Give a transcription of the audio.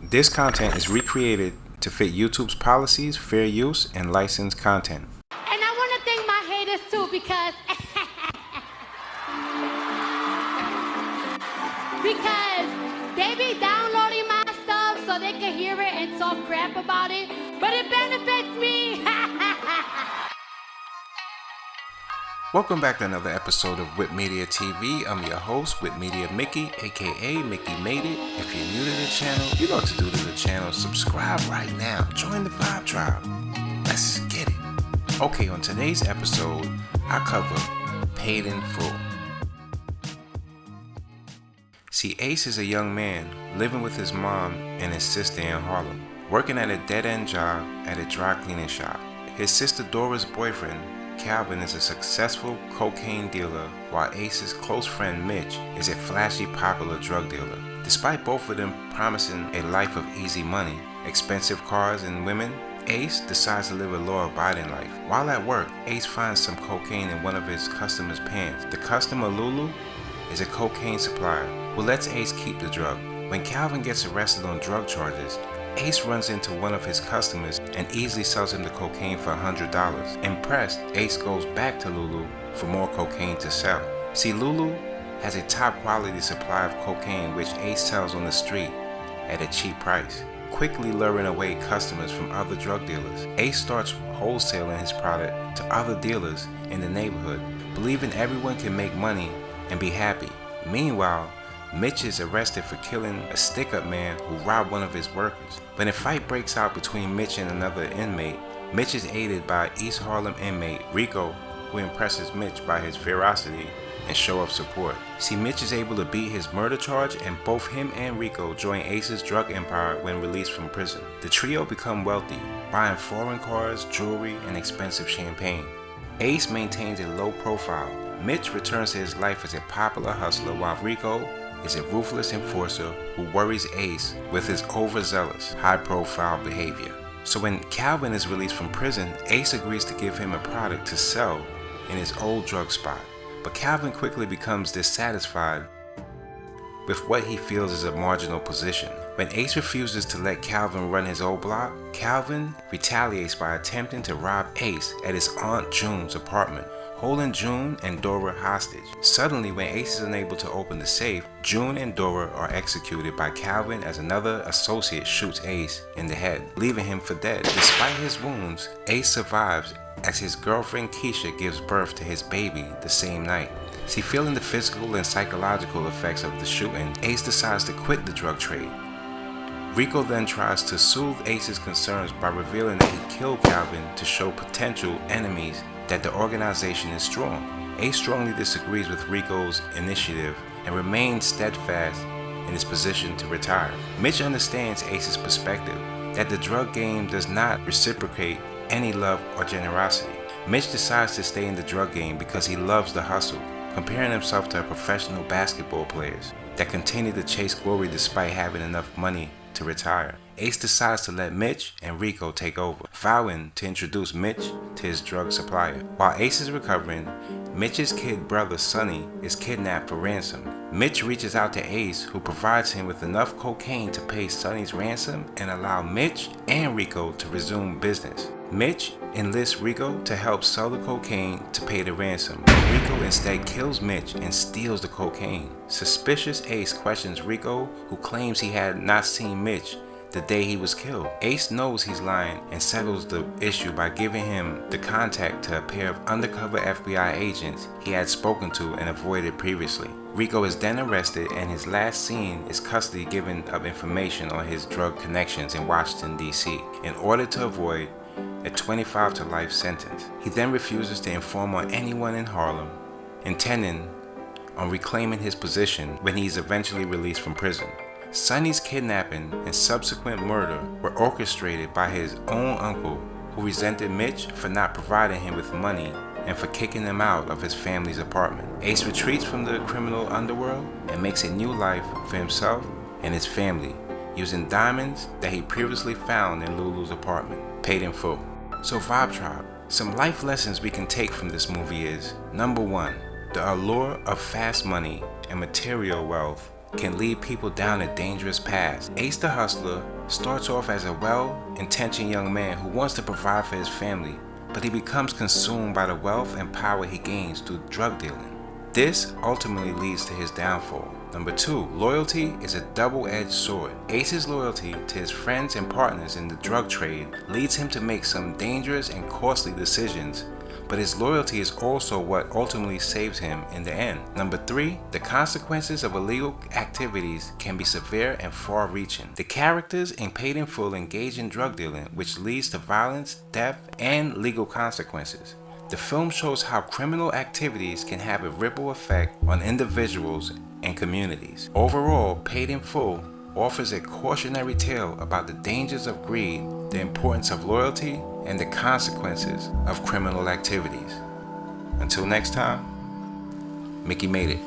This content is recreated to fit YouTube's policies, fair use, and licensed content. And I want to thank my haters too because they be downloading my stuff so they can hear it and talk crap about it, but it benefits me. Welcome back to another episode of Whip Media TV. I'm your host, Whip Media Mickey, aka Mickey Made It. If you're new to the channel, you know what to do to the channel. Subscribe right now. Join the Vibe Tribe. Let's get it. Okay, on today's episode, I cover Paid in Full. See, Ace is a young man living with his mom and his sister in Harlem, working at a dead-end job at a dry cleaning shop. His sister Dora's boyfriend, Calvin, is a successful cocaine dealer, while Ace's close friend Mitch is a flashy, popular drug dealer. Despite both of them promising a life of easy money, expensive cars, and women, Ace decides to live a law-abiding life. While at work, Ace finds some cocaine in one of his customers' pants. The customer, Lulu, is a cocaine supplier who lets Ace keep the drug. When Calvin gets arrested on drug charges, Ace runs into one of his customers and easily sells him the cocaine for $100. Impressed, Ace goes back to Lulu for more cocaine to sell. See, Lulu has a top quality supply of cocaine which Ace sells on the street at a cheap price, quickly luring away customers from other drug dealers. Ace starts wholesaling his product to other dealers in the neighborhood, believing everyone can make money and be happy. Meanwhile, Mitch is arrested for killing a stick-up man who robbed one of his workers. When a fight breaks out between Mitch and another inmate, Mitch is aided by East Harlem inmate Rico, who impresses Mitch by his ferocity and show of support. See, Mitch is able to beat his murder charge, and both him and Rico join Ace's drug empire when released from prison. The trio become wealthy, buying foreign cars, jewelry, and expensive champagne. Ace maintains a low profile. Mitch returns to his life as a popular hustler, while Rico is a ruthless enforcer who worries Ace with his overzealous, high-profile behavior. So when Calvin is released from prison, Ace agrees to give him a product to sell in his old drug spot. But Calvin quickly becomes dissatisfied with what he feels is a marginal position. When Ace refuses to let Calvin run his old block, Calvin retaliates by attempting to rob Ace at his Aunt June's apartment, holding June and Dora hostage. Suddenly, when Ace is unable to open the safe, June and Dora are executed by Calvin as another associate shoots Ace in the head, leaving him for dead. Despite his wounds, Ace survives as his girlfriend Keisha gives birth to his baby the same night. See, feeling the physical and psychological effects of the shooting, Ace decides to quit the drug trade. Rico then tries to soothe Ace's concerns by revealing that he killed Calvin to show potential enemies that the organization is strong. Ace strongly disagrees with Rico's initiative and remains steadfast in his position to retire. Mitch understands Ace's perspective, that the drug game does not reciprocate any love or generosity. Mitch decides to stay in the drug game because he loves the hustle, comparing himself to professional basketball players that continue to chase glory despite having enough money to retire. Ace decides to let Mitch and Rico take over, vowing to introduce Mitch to his drug supplier. While Ace is recovering, Mitch's kid brother Sonny is kidnapped for ransom. Mitch reaches out to Ace, who provides him with enough cocaine to pay Sonny's ransom and allow Mitch and Rico to resume business. Mitch enlists Rico to help sell the cocaine to pay the ransom. Rico instead kills Mitch and steals the cocaine. Suspicious Ace questions Rico, who claims he had not seen Mitch the day he was killed. Ace knows he's lying and settles the issue by giving him the contact to a pair of undercover FBI agents he had spoken to and avoided previously. Rico is then arrested, and his last scene is custody giving of information on his drug connections in Washington, D.C. in order to avoid a 25 to life sentence. He then refuses to inform on anyone in Harlem, intending on reclaiming his position when he is eventually released from prison. Sonny's kidnapping and subsequent murder were orchestrated by his own uncle, who resented Mitch for not providing him with money and for kicking him out of his family's apartment. Ace retreats from the criminal underworld and makes a new life for himself and his family, using diamonds that he previously found in Lulu's apartment. Paid in full. So Vibe Tribe, Some life lessons we can take from this movie is: number 1, the allure of fast money and material wealth can lead people down a dangerous path. Ace the hustler starts off as a well-intentioned young man who wants to provide for his family, but he becomes consumed by the wealth and power he gains through drug dealing. This ultimately leads to his downfall. Number 2, loyalty is a double-edged sword. Ace's loyalty to his friends and partners in the drug trade leads him to make some dangerous and costly decisions, but his loyalty is also what ultimately saves him in the end. Number 3, the consequences of illegal activities can be severe and far-reaching. The characters in Paid in Full engage in drug dealing, which leads to violence, death, and legal consequences. The film shows how criminal activities can have a ripple effect on individuals and communities. Overall, Paid in Full offers a cautionary tale about the dangers of greed, the importance of loyalty, and the consequences of criminal activities. Until next time, Mickey made it.